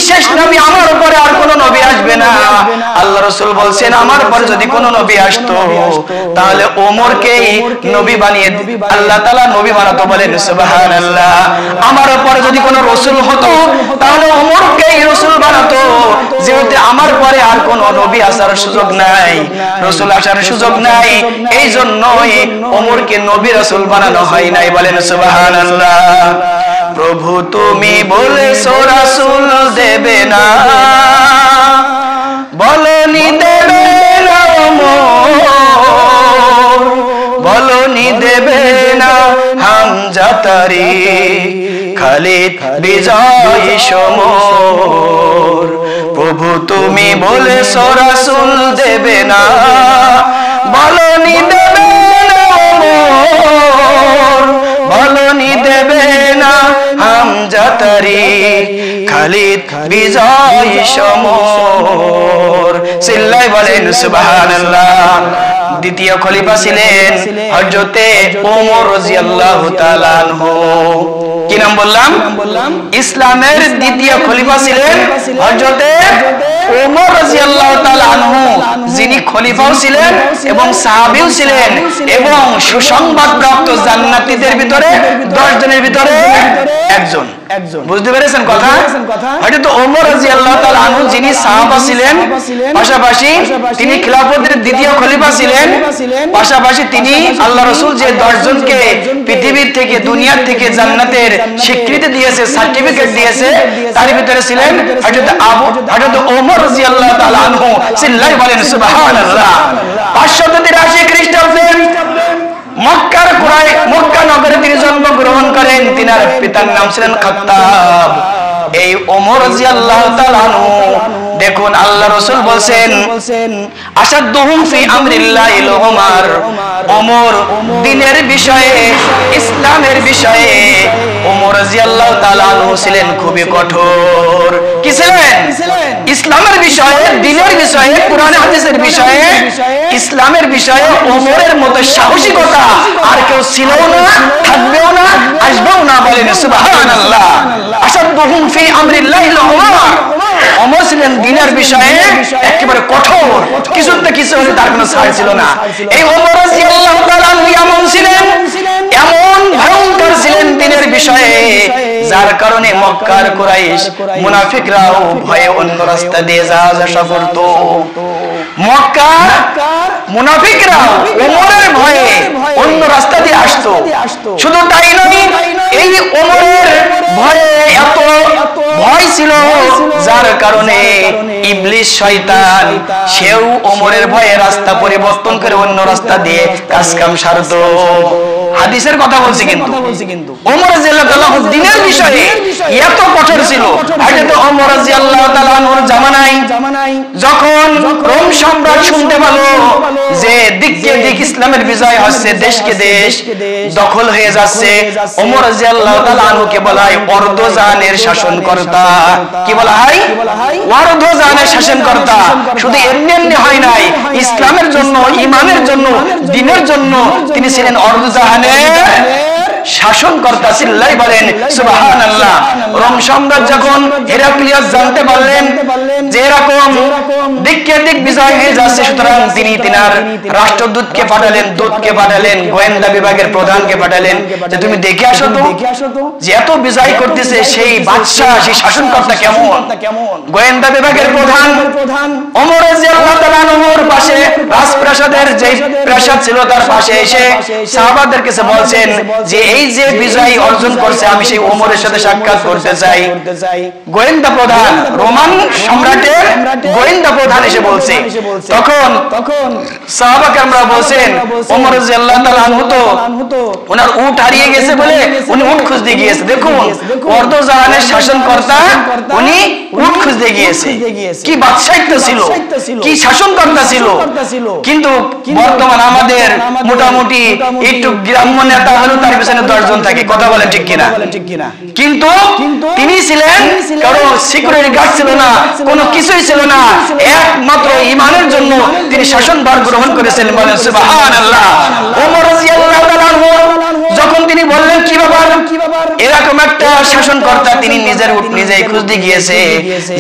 শেষ নবী, আমার উপরে আর কোনো নবী আসবে না। আল্লাহ রাসূল বলছেন আমার পরে যদি কোনো নবী আসতো তাহলে ওমরকেই নবী বানিয়ে আল্লাহ তাআলা নবী বানাতো। বলেন সুবহানাল্লাহ। আমার উপরে যদি কোনো রাসূল হতো তাহলে ওমরকেই রাসূল বানাতো, যেহেতু আমার পরে আর কোনো নবী আসার সুযোগ নাই, রাসূল আসার সুযোগ নাই, এই জন্যই ওমরকে নবী রাসূল বানানো হয় নাই। বলেন সুবহানাল্লাহ। প্রভু তুমি বলেছো রাসূল দেবে না, বলনি দেবে না ওমর, বলনি দেবে না হামজা তারিক, খালিদ বিজয় সমর। প্রভু তুমি বলেছো রাসূল দেবে না, বলনি দেবে না ওমর, বলনি দেবে না হামজা তারিক, খালিদ বিজয় সমর। চিল্লাই বলেন সুবহানাল্লাহ। দ্বিতীয় খলিফা ছিলেন হযরতে ওমর রাদিয়াল্লাহু তাআলা আনহু। কি নাম বললাম? ইসলামের দ্বিতীয় খলিফা ছিলেন হযরতে ওমর রাদিয়াল্লাহু তাআলা আনহু, যিনি খলিফাও ছিলেন এবং সাহাবীও ছিলেন এবং সুসংবাদ প্রাপ্ত জান্নাতীদের ভিতরে 10 জনের ভিতরে একজন। বুঝতে পেরেছেন কথা? হযরত ওমর রাদিয়াল্লাহু তাআলা আনহু যিনি সাহাবা ছিলেন, পাশাপাশি তিনি খিলাফতের দ্বিতীয় খলিফা ছিলেন, পাশাপাশি তিনি আল্লাহ রাসূল যে 10 জনকে পৃথিবীর থেকে দুনিয়ার থেকে জান্নাতের স্বীকৃতি দিয়েছে, সার্টিফিকেট দিয়েছে, তার ভিতরে ছিলেন হযরত ওমর রাদিয়াল্লাহু তাআলা আনহু। চিল্লাই বলেন সুবহানাল্লাহ। 583 খ্রিস্টাব্দে মক্কা নগরে তিনি জন্মগ্রহণ করেন। তিনার পিতার নাম ছিলেন খাত্তাব। এই ওমর রাদিয়াল্লাহু তাআলা আনহু, দেখুন আল্লাহ রাসূল বলেন আশাদুহুম ফি আমরিল্লাহি ওমর, ওমর দ্বীনের বিষয়ে, ইসলামের বিষয়ে ওমর রাদিয়াল্লাহু তাআলা আনহু ছিলেন খুবই কঠোর। কি ছিলেন? ইসলামের বিষয়ে, দ্বীনের বিষয়ে, কুরআন হাদিসের বিষয়ে, ইসলামের বিষয়ে ওমরের মতো সাহসিকতা আর কেউ ছিলও না, থাকবেও না, আসবেও না। বলেন সুবহানাল্লাহ। আশাদুহুম ফি আমরিল্লাহি ওমর, ওমর ছিলেন দ্বীনের বিষয়ে একেবারে কঠোর, কিছুতে কিছু হলে তার কোনো ছাড় ছিল না। এই ওমর রাদিয়াল্লাহু তাআলা আনহু এমন ছিলেন, এমন ভয়ঙ্কর ছিলেন দ্বীনের বিষয়ে, যার কারণে মক্কার কুরাইশ মুনাফিকরাও ভয়ে অন্য রাস্তা দিয়ে যাওয়া আসা করত। মক্কার মুনাফিকরাও ওমরের ভয়ে অন্য রাস্তা দিয়ে আসতো। শুধু তাই নয়, এই ওমরের ভয়ে এত ভয় ছিল যার কারণে ইবলিস শয়তান সেও ওমরের ভয়ে রাস্তা পরিবর্তন করে অন্য রাস্তা দিয়ে কাজকাম সারতো। হাদিসের কথা বলছি কিন্তু ওমর রাদিয়াল্লাহু তাআলা দ্বীনের বিষয়ে এত কঠোর ছিল। হযরত ওমর রাদিয়াল্লাহু তাআলা আনহুর জামানায় যখন রোম সম্রাট শুনতে পেল যে দিককে দিক ইসলামের বিজয় হচ্ছে, দেশকে দেশ দখল হয়ে যাচ্ছে, ওমর রাদিয়াল্লাহু তাআলা আনহুকে বলা হয় অর্ধজাহানের শাসনকর্তা। কি বলা হয়? অর্ধজাহানের শাসনকর্তা। শুধু এমনি হয় নাই, ইসলামের জন্য, ঈমানের জন্য, দ্বীনের জন্য তিনি ছিলেন অর্ধজাহানের শাসনকর্তা। চিল্লাই বলেন সুবহানাল্লাহ। রোম সম্রাট যখন হেরাক্লিয়াস জানতে পারলেন যে এরকম দিককে দিক বিজয় হয়ে যাচ্ছে, সুতরাং তিনি তিনার রাষ্ট্রদূতকে পাঠালেন, দূতকে পাঠালেন, গোয়েন্দা বিভাগের প্রধানকে পাঠালেন যে তুমি দেখে আসো তো যে এত বিজয় করতেছে সেই বাদশা, সেই শাসনকর্তা কেমন। গোয়েন্দা বিভাগের প্রধান ওমর রাদিয়াল্লাহু তাআলা আনহুর পাশে রাজপ্রাসাদের যে প্রাসাদ ছিল তার পাশে এসে সাহাবাদের কাছে বলছেন যে এই যে বিজয় অর্জন করছে আমি সেই ওমরের সাথে সাক্ষাৎ করতে চাই। গোয়েন্দা প্রধান, রোমান সম্রাটের গোয়েন্দা প্রধান এসে বলছে। তখন সাহাবা-কেরামরা বলছেন ওমর রাদিয়াল্লাহু তাআলা আনহু তো ওনার উট হারিয়ে গেছে বলে উনি উট খুঁজতে গিয়েছে। দেখুন অর্ধজাহানের শাসনকর্তা উনি উট খুঁজতে গিয়েছে। কি বাদশাহিত্ব ছিল, কি শাসনকর্তা ছিল। কিন্তু বর্তমান আমাদের মোটামুটি একটু গ্রাম্য নেতা হলো তার পিছনে 10 জন থাকে। কথা বলেন ঠিক কিনা? কিন্তু তিনি ছিলেন, কারো সিকিউরিটি গার্ড ছিল না, কোনো কিছুই ছিল না, একমাত্র ঈমানের জন্য তিনি শাসনভার গ্রহণ করেছেন। বলেন সুবহানাল্লাহ। ওমর রাদিয়াল্লাহু তাআলা আনহু যখন তিনি বললেন কি ব্যাপার, এলাকা এরকম একটা শাসনকর্তা তিনি নিজের উট নিজেই খুঁজতে গিয়েছে,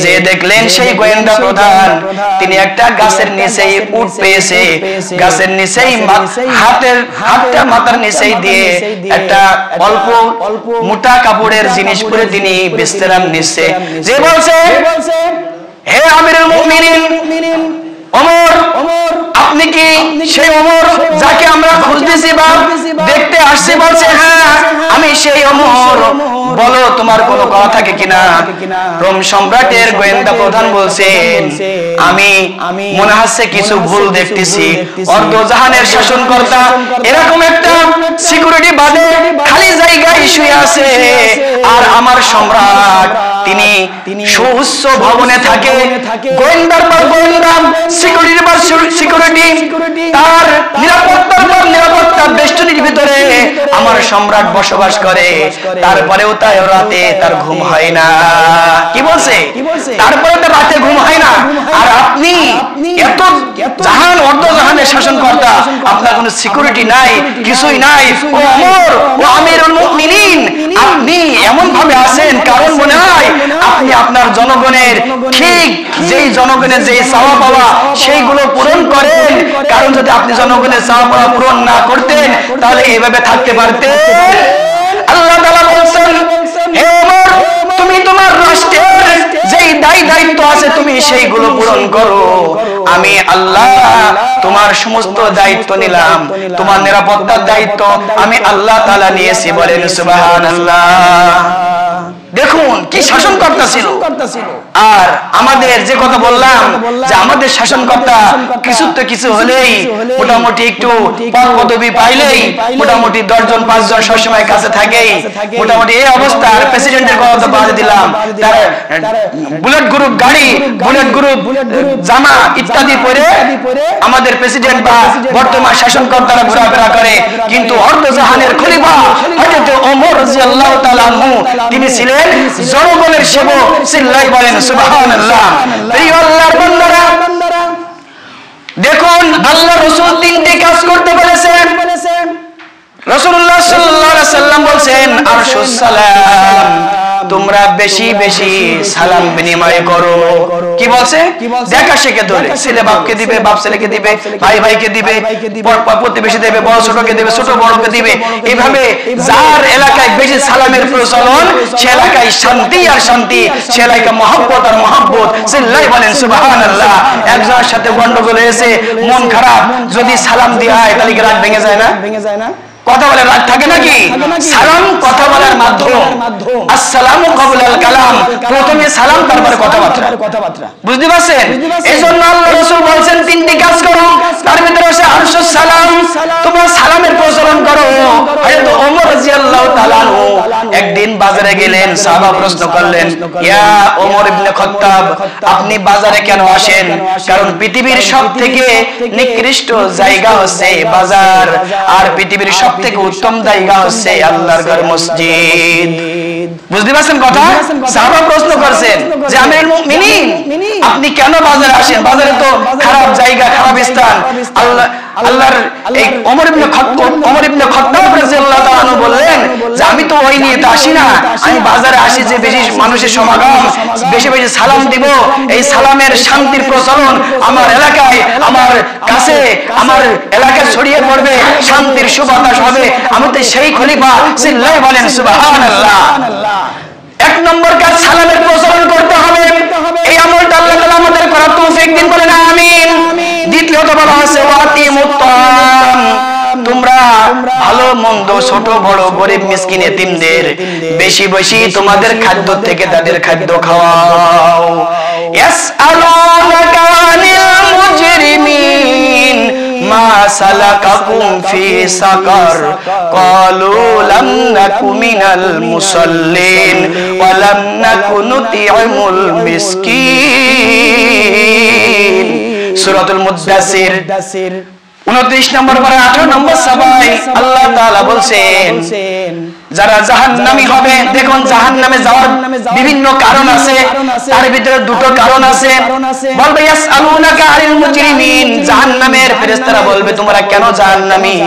যে দেখলেন সেই গোয়েন্দা প্রধান তিনি একটা গাছের নিচেই উট পেয়েছে, গাছের নিচেই হাতটা মাথার নিচেই দিয়ে একটা অল্প মোটা কাপড়ের জিনিস পরে তিনি বিশ্রাম নিচ্ছে। যে বলছে, হে আমিরুল মুমিনিন ওমর, আপনি কি সেই ওমর যাকে আমরা খুঁজতেছি বা দেখতে আসছি? বলছে, হ্যাঁ আমি সেই ওমর, বলো তোমার কোনো কথা থাকে কিনা? রোম সম্রাটের গোয়েন্দা প্রধান বলছেন, আমি মনে হচ্ছে কিছু ভুল দেখতেছি, অর্ধজাহানের শাসনকর্তা এরকম একটা সিকিউরিটি বাদে খালি জায়গায় শুয়ে আছে, আর আমার সম্রাট তিনি সুউচ্চ ভবনে থাকে, গোয়েন্দার পর গোয়েন্দা, সিকিউরিটির পর সিকিউরিটি, তার নিরাপত্তার পর নিরাপত্তা বেষ্টনীর ভিতরে আমার সম্রাট বসবাস করে, তারপরেও তাই রাতে তার ঘুম হয় না। কি বলছে? তারপরে তো রাতে ঘুম হয় না। আর আপনি এত জাহান অর্ধজাহানের শাসনকর্তা, আপনার কোনো সিকিউরিটি নাই, কিছুই নাই, ও ওমর, ও আমিরুল মুমিনিন, আপনি এমন ভাবে আছেন কারণ মনে হয় আপনি আপনার জনগণের ঠিক যেই জনগণের যেই চাওয়া পাওয়া সেইগুলো পূরণ করেন, কারণ যদি আপনি জনগণের চাওয়া পাওয়া পূরণ না করতেন তাহলে এইভাবে থাকতে পারতেন? আল্লাহ তাআলা বলেন, হে ওমর, তুমি তোমার রাষ্ট্রের যেই দায়িত্ব আছে তুমি সেইগুলো পূরণ করো, আমি আল্লাহ তোমার সমস্ত দায়িত্ব নিলাম, তোমার নিরাপত্তার দায়িত্ব আমি আল্লাহ তাআলা নিয়েছি। বলেন সুবহানাল্লাহ। দেখুন কি শাসনকর্তা ছিল। আর আমাদের যে কথা বললাম যে আমাদের শাসনকর্তা কিছু হলেই মোটামুটি একটু পদবি পাইলেই মোটামুটি 10 জন 5 জন সবসময় কাছে থাকেই, মোটামুটি এই অবস্থার প্রেসিডেন্টের কথা তো বাদ দিলাম, তার বুলেট গ্রুপ গাড়ি, বুলেট গ্রুপ জামা ইত্যাদি পরে আমাদের প্রেসিডেন্ট বা বর্তমান শাসনকর্তারা ঘোরাফেরা করে, কিন্তু অর্ধজাহানের খলিফা হযরত ওমর রাদিয়াল্লাহু তাআলা আনহু তিনি ছিলেন জনগণের সেবক। চিল্লাই বলেন সুবহানাল্লাহ। প্রিয় আল্লাহর বান্দারা, দেখুন আল্লাহ রাসূল তিনটি কাজ করতে বলেছেন। রাসূলুল্লাহ সাল্লাল্লাহু আলাইহি সাল্লাম বলেন, আরশুস সালাম, তোমরা বেশি বেশি সালাম বিনিময় করো। কি বলছে? দেখা শেখে ধরে, ছেলে বাপকে দিবে, বাপ ছেলেকে দিবে, ভাই ভাইকে দিবে, প্রতিবেশী দেবে, বড় ছোটকে দিবে, ছোট বড়কে দিবে। এইভাবে যার এলাকায় বেশি সালামের প্রচলন সে এলাকায় শান্তি আর শান্তি, সে এলাকায় মহব্বত আর মহব্বত। চিল্লাই বলেন সুবহানাল্লাহ। একজনের সাথে গন্ডগোল হয়েছে, মন খারাপ, যদি সালাম দেওয়া হয় তাহলে কি রাত ভেঙে যায় না? কথা বলে রাগ থাকে নাকি? সালাম কথা বলার মাধ্যম। আসসালামু ক্বাবলাল কালাম, প্রথমে সালাম তারপরে কথাবার্তা। বুঝতে পারছেন? এজন্য আল্লাহ রাসূল বলেন তিনটি কাজ করো, তার ভিতরে আছে আরশুস সালাম, তোমরা সালামের প্রচলন করো। হযরত ওমর রাদিয়াল্লাহু তাআলা আনহু একদিন বাজারে গেলেন, সাহাবা প্রশ্ন করলেন, ইয়া ওমর ইবনে খাত্তাব, আপনি বাজারে কেন আসেন? কারণ পৃথিবীর সবথেকে নিকৃষ্ট জায়গা হচ্ছে বাজার, আর পৃথিবীর সবথেকে উত্তম জায়গা হচ্ছে আল্লাহর ঘর মসজিদ। বুঝতে পারছেন কথা? সাহাবা প্রশ্ন করছেন যে আমিরুল মুমিনিন, আপনি কেন বাজারে আসেন? বাজারে তো খারাপ জায়গা, খারাপ স্থান। আল্লাহর এই ওমর ইবনে খাত্তাব রাদিয়াল্লাহু তাআলা আনহু বললেন যে আমি তো ওই নিয়ে তো আসি না, আমি বাজারে আসি যে বেশি মানুষের সমাগম, বেশি বেশি সালাম দিব, এই সালামের শান্তির প্রচলন আমার এলাকায়, আমার কাছে, আমার এলাকায় ছড়িয়ে পড়বে, শান্তির সুবাতাস হবে। আমি তো সেই খলিফা। চিল্লাই বলেন সুবহানাল্লাহ। এক নম্বর কাজ সালামের প্রচলন করতে হবে। এই আমলটা আল্লাহ তাআলা আমাদের করার তৌফিক দিন, বলেন আমিন। দ্বিতীয়ত বলা হয়েছে ওয়াতিমুত তাআম, তোমরা ভালো মন্দ, ছোট বড়, গরিব মিসকিন এতিমদের বেশি বেশি তোমাদের খাদ্য থেকে তাদের খাদ্য খাওয়াও। ইয়াসআলুনাকা আনিল মুজরিমিন মা সালাকাকুম ফি সাকার ক্বালু লাম নাকু মিনাল মুসাল্লিন ওয়া লাম নাকু নুতি'মুল মিসকিন। সূরাতুল মুদ্দাসির 29 নম্বর পারা 18 নম্বর সবাই আল্লাহ তাআলা বলছেন, যারা জাহান্নামী হবে। দেখুন জাহান্নামে যাওয়ার বিভিন্ন কারণ আছে, তার ভিতরে দুটো কারণ আছে। বলবে ইয়াসআলুনাকা আনিল মুজরিমিন, জাহান্নামের ফেরেশতারা বলবে তোমরা কেন জাহান্নামী?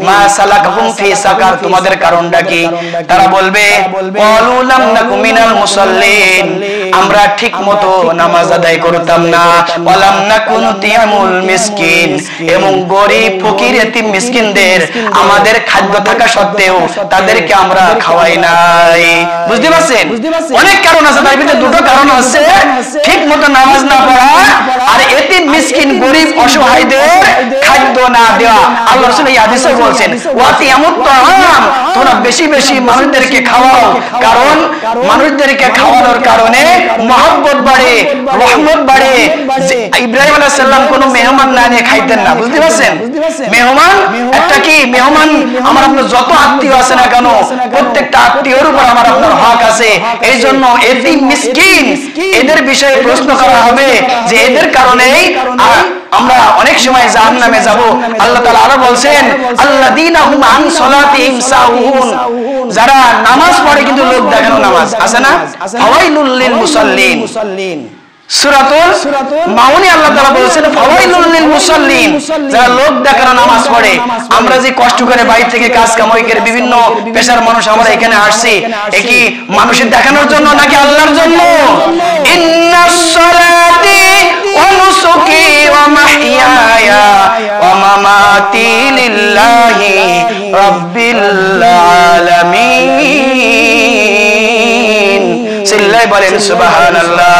মা সালাকাকুম ফি সাকার, তোমাদের কারণটা কি? তারা বলবে ক্বালু লাম নাকু মিনাল মুসাল্লিন, আমরা ঠিকমতো নামাজ আদায় করতাম না, ওয়ালাম নাকু নুতিয়ামুল মিসকিন, এবং গরীব ফকির এতিম মিসকিনদের আমাদের খাদ্য থাকা সত্ত্বেও তাদেরকে আমরা খাওয়াই নাই। বুঝতে পারছেন? অনেক কারণ আছে, তার ভিতরে দুটো কারণ আছে ঠিকমতো নামাজ না পড়া আর এতিম মিসকিন গরীব অসহায়দের খাদ্য না দেওয়া। আল্লাহ রাসূল এই হাদিসে বলছেন ওয়াতিয়ামুত তাআম, তোমরা বেশি বেশি মানুষদেরকে খাওয়াও, কারণ মানুষদেরকে খাওয়ানোর কারণে মহব্বত বাড়ে, রহমত বাড়ে। ইব্রাহিম আলাইহিস সালাম কোনো মেহমান না নিয়ে খাইতেন না। বুঝতে পারছেন? মেহমান একটা কি, মেহমান আমার আপনার যত আত্মীয় আছে না কেন প্রত্যেকটা আত্মীয়র উপর আমার আপনার হক আছে। এই জন্য এতিম মিসকিন এদের বিষয়ে প্রশ্ন করা হবে যে এদের কারণেই আমরা অনেক সময় জাহান্নামে যাব। আল্লাহ তাআলা আরো বলছেন আল্লাযীনা হুম আন সালাতিহিম সাহুন, যারা নামাজ পড়ে কিন্তু লোক দেখানো নামাজ আছে না, ফাওয়াইলুল লিল মুসাল্লিন। সূরাতুল মাউনে আল্লাহ তাআলা বলেছেন ফাওয়াইলুল লিল মুসাল্লিন, যারা লোক দেখানো নামাজ পড়ে। আমরা যে কষ্ট করে বাইরে থেকে কাজ কামাই করে বিভিন্ন পেশার মানুষ আমরা এখানে আসছি, এ কি মানুষের দেখানোর জন্য নাকি আল্লাহর জন্য? ইন্নাস সালাতি ওয়া নুসুকি ওয়া মাহইয়ায়া ওয়া মামাতি লিল্লাহি রাব্বিল আলামিন। সিল্লাই বলেন সুবহানাল্লাহ।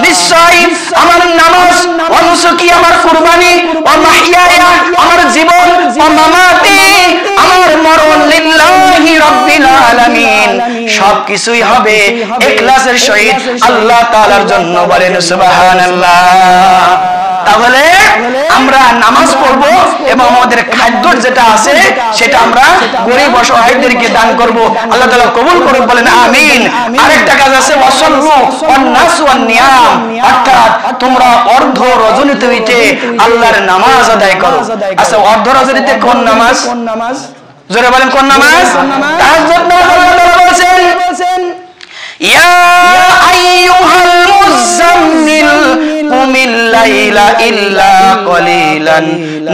নিশ্চয় আমার নামাজ, ওয়া নুসুকি আমার কুরবানি, ওয়া মাহইয়ায়া আমার জীবন, ওয়া মামাতি আমার মরণ, লিল্লাহি রাব্বিল আলামিন সবকিছুই হবে ইখলাসের সহিত আল্লাহ তাআলার জন্য। বলেন সুবহানাল্লাহ। তাহলে আমরা নামাজ পড়ব এবং আমাদের খাদ্য যেটা আছে সেটা আমরা গরীব অসহায়দেরকে দান করব। আল্লাহ তাআলা কবুল করুন, বলেন আমিন। আরেকটা কাজ আছে ওয়াসাল্লু ওয়ান নাস ওয়ান নিয়াম, অর্থাৎ তোমরা অর্ধ রজনীতে উঠে আল্লাহর নামাজ আদায় করো। আচ্ছা, অর্ধ রজনীতে কোন নামাজ? জোরে বলেন কোন নামাজ? তাহাজ্জুদ নামাজ। আল্লাহ তাআলা বলেন ইয়া আইয়ুহাল মুযাম্মিল কুমিল লাইলা ইল্লা কলিলান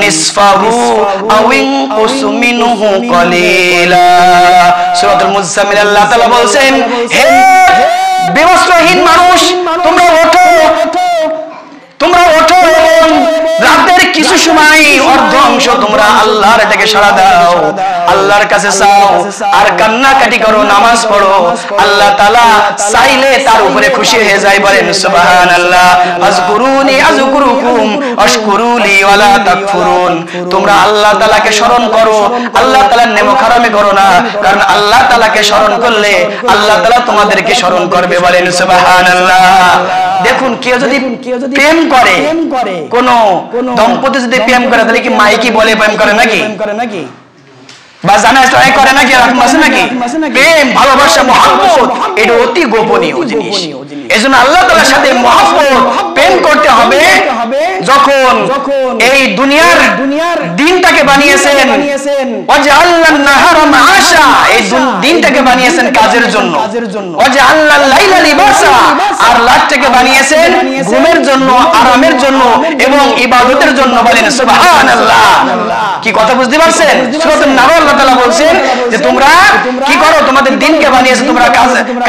নিসফাহু আও ইনকুস মিনহু কলিলা। সূরাতুল মুযাম্মিল আল্লাহ তাআলা বলেন হে বিবস্ত্রহীন মানুষ, তোমরা ওঠো, তোমরা ওঠো এবং রাতের কিছু সময় অর্ধ অংশ তোমরা আল্লাহর দিকে সাড়া দাও, আল্লাহর কাছে চাও আর কান্নাকাটি করো, নামাজ পড়ো। আল্লাহ তাআলা চাইলে তার উপরে খুশি হয়ে যায়। বলেন সুবহানাল্লাহ। আযকুরুনি আযকুরুকুম আশকুরুলি ওয়ালা তাকফুরুন, তোমরা আল্লাহ তাআলাকে স্মরণ করো, আল্লাহ তাআলার নেমক হারামি করো না, কারণ আল্লাহ তাআলাকে স্মরণ করলে আল্লাহ তাআলা তোমাদেরকে স্মরণ করবে। বলেন সুবহানাল্লাহ। দেখুন কেউ যদি প্রেম করে, কোন দম্পতি যদি প্রেম করে তাহলে কি মাইকি বলে প্রেম করে নাকি? বা জানায় ট্রাই করে নাকি? এরকম আছে নাকি? প্রেম, ভালোবাসা, মহব্বত এটা অতি গোপনীয় জিনিস। এজন্য আল্লাহ তাআলার সাথে মহব্বত, প্রেম করতে হবে যখন এই দুনিয়ার দিনটাকে বানিয়েছেন। ওয়াজআলনান নাহারা মাআশা, এই দিনটাকে বানিয়েছেন কাজের জন্য। ওয়াজআলনাল লাইলা লিবাসা, আর রাতটাকে বানিয়েছেন ঘুমের জন্য, আরামের জন্য এবং ইবাদতের জন্য। বলেন সুবহানাল্লাহ। কি কথা বুঝতে পারছেন? সূরাতুন নাহল আল্লাহ তাআলা বলছেন যে তোমরা কি করো, তোমাদের দিনকে বানিয়েছে, তোমরা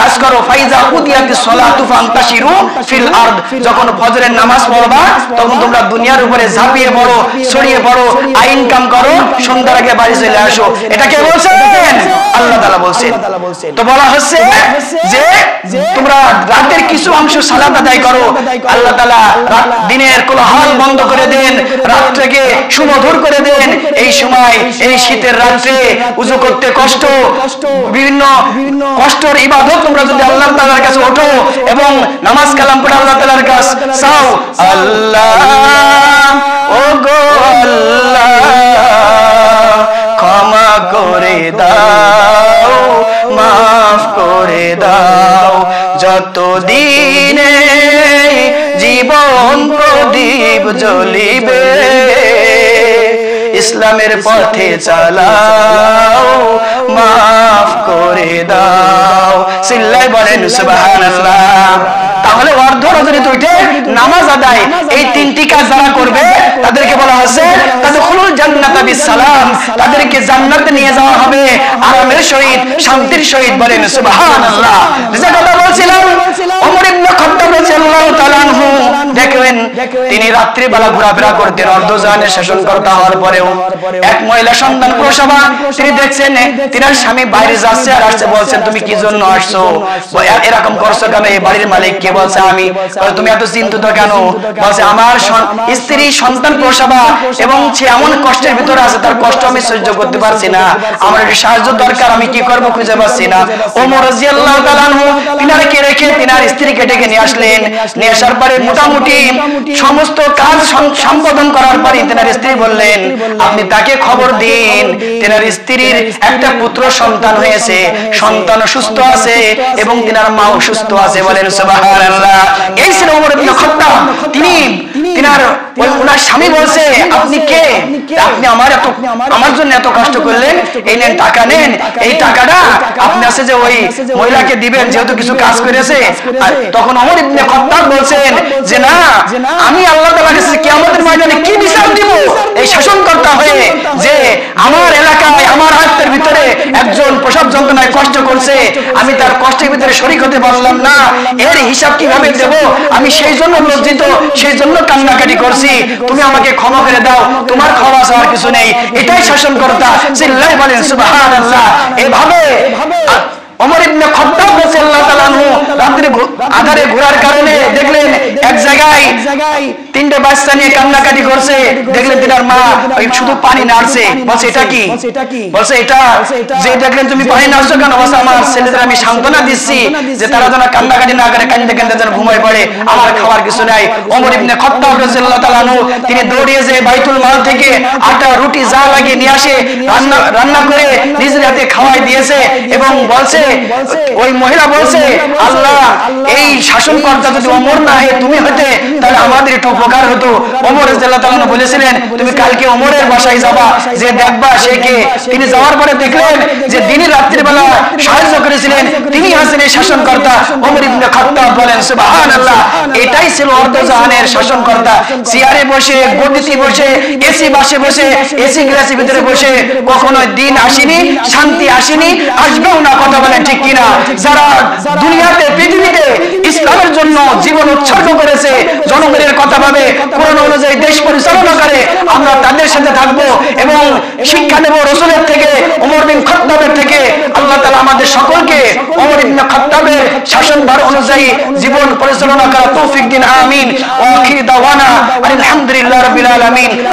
কাজ করো। ফাইজা কুদিয়াতিস সালাতু ফান্তাশিরু ফিল আরদ, যখন ফজরের নামাজ পড়বা তখন তোমরা দুনিয়ার উপরে ঝাঁপিয়ে পড়ো, ছড়িয়ে পড়ো, ইনকাম করো, সন্ধ্যার আগে বাড়ি চলে আসো। এটা কে বলছেন? আল্লাহ তাআলা বলছেন। তো বলা হচ্ছে যে তোমরা রাতের কিছু অংশ সালাত আদায় করো। আল্লাহ তাআলা দিনের কোলাহল বন্ধ করে দেন, রাতটাকে সুমধুর করে দেন। এই সময়, এই শীতের রাত্রে উযু করতে কষ্ট, বিভিন্ন কষ্টের ইবাদত তোমরা যদি আল্লাহ তাআলার কাছে ওঠো এবং নামাজ কালাম পড়ে আল্লাহ তাআলার কাছে চাও, আল্লাহ ও গো আল্লাহ ক্ষমা করে দাও, মাফ করে দাও, যতদিনে জীবন প্রদীপ জ্বলিবে ইসলামের পথে চালাও, মাফ করে দাও। চিল্লায় বলেন সুবহানাল্লাহ। তাহলে অর্ধ রজনীতে উঠে নামাজ আদায়, এই তিনটি কাজ যারা করবে তাদেরকে বলা হচ্ছে তাদখুলুল জান্নাতা বিসসালাম, তাদেরকে জান্নাতে নিয়ে যাওয়া হবে আরামের সহিত, শান্তির সহিত। বলেন সুবহানাল্লাহ। যে কথা বলছিলাম, ওমর ইবনে খাত্তাব রাদিয়াল্লাহু তাআলা আনহু, দেখেন তিনি রাত্রি বেলা ঘোরাফেরা করতেন অর্ধজাহানের শাসনকর্তা হওয়ার পরেও। এক মহিলা সন্তান প্রসবা, তিনি দেখছেন তিনার স্বামী বাইরে যাচ্ছে আর আসছে, বলছেন তুমি কি জন্য আসছো, এরকম করছো কেন? এই বাড়ির মালিক কে? বলছে আমি। তুমি এত চিন্তিত কেন? বলছে আমার স্ত্রী সন্তান প্রসবা এবং সে এমন কষ্টের ভিতরে আছে, তার কষ্ট আমি সহ্য করতে পারছি না, আমার একটু সাহায্য দরকার, আমি কি করবো খুঁজে পাচ্ছি না। ওমর রাদিয়াল্লাহু তাআলা আনহু তিনারকে রেখে তিনার স্ত্রীকে ডেকে নিয়ে আসলেন। নিয়ে আসার পরে মোটামুটি সমস্ত কাজ সম্পাদন করার পরে তিনার স্ত্রী বললেন আপনি তাকে খবর দিন তিনার স্ত্রীর একটা পুত্র সন্তান হয়েছে, সন্তান সুস্থ আছে এবং তিনার মাও সুস্থ আছে। বলেন সুবহানাল্লাহ। এই ছিল ওমর ইবনে খাত্তাব। তিনার ওনার স্বামী বলছে আপনি কে? আপনি আমার জন্য এত কষ্ট করলেন, এই নেন টাকা, নেন এই টাকাটা আপনি আছে যে ওই মহিলাকে দিবেন, যেহেতু কিছু কাজ করেছে। তখন ওমর ইবনে খাত্তাব বলছেন যে না, আমি আল্লাহ তাআলার কাছে কিয়ামতের ময়দানে কি বিচার দিব এই শাসনকর্তা হয়ে, যে আমার এলাকায় আমার আয়ত্তের ভিতরে একজন প্রসব যন্ত্রণায় কষ্ট করছে, আমি তার কষ্টের ভিতরে শরীক হতে পারলাম না, এর হিসাব কিভাবে দেব? আমি সেই জন্য লজ্জিত, সেই জন্য কান্নাকাটি করছি, তুমি আমাকে ক্ষমা করে দাও, তোমার ক্ষমা চাওয়ার কিছু নেই। এটাই শাসনকর্তা। চিল্লায় বলেন সুবহানাল্লাহ। এভাবে ওমর ইবনে খাত্তাব রাদিয়াল্লাহু তাআলা আনহু রাত্রে আধারে ঘোরার কারণে দেখলেন এক জায়গায় তিনটে বাচ্চা নিয়ে কান্নাকাটি করছে। দেখলেন তিনার মা ওই শুধু পানি নাড়ছে। বলছে এটা কি? বলছে এটা যে দেখলেন তুমি পানি নাড়ছো কেন? বলছে আমার ছেলেদের আমি সান্ত্বনা দিচ্ছি যে তারা যেন কান্নাকাটি না করে, কাঁদতে কাঁদতে যেন ঘুমায় পড়ে, আমার খাওয়ার কিছু নাই। ওমর ইবনে খাত্তাব রাদিয়াল্লাহু তাআলা আনহু তিনি দৌড়িয়ে যে বাইতুল মাল থেকে আটা রুটি যা লাগে নিয়ে আসে, রান্না করে নিজের হাতে খাওয়াই দিয়েছে এবং বলছে, ওই মহিলা বলছে আল্লাহ এই শাসনকর্তা যদি ওমর না হয় তুমি হতে তাহলে আমাদের একটু উপকার হতো। ওমর রাদিয়াল্লাহু তাআলা বলেছিলেন তুমি কালকে ওমরের বাসায় যাবা, যে দেখবা সে কে। তিনি যাওয়ার পরে দেখলেন যে দিনের রাত্রির বেলা সাহায্য করেছিলেন তিনি হচ্ছেন এই শাসনকর্তা ওমর ইবনে খাত্তাব। বলেন সুবহানাল্লাহ। এটাই ছিল অর্ধজাহানের শাসনকর্তা। চেয়ারে বসে, গদিতে বসে, এসি বাসে বসে, এসি গ্লাসের ভিতরে বসে কখনো দিন আসেনি, শান্তি আসেনি, আসবেও না। কথা বলেন ঠিক কিনা? যারা দুনিয়াতে পৃথিবীতে ইসলামের জন্য জীবন উৎসর্গ করেছে, জনগণের কথা ভাবে, কোরআন অনুযায়ী দেশ পরিচালনা করে, আমরা তাদের সাথে থাকবো এবং শিক্ষা নেব রাসূলের থেকে, ওমর বিন খাত্তাবের থেকে। আল্লাহ তাআলা আমাদের সকলকে ওমর ইবনে খাত্তাবের শাসনভার অনুযায়ী জীবন পরিচালনা করার তৌফিক দিন। আমিন। ওয়া আখিরু দাওয়ানা আলহামদুলিল্লাহি রাব্বিল আলামিন।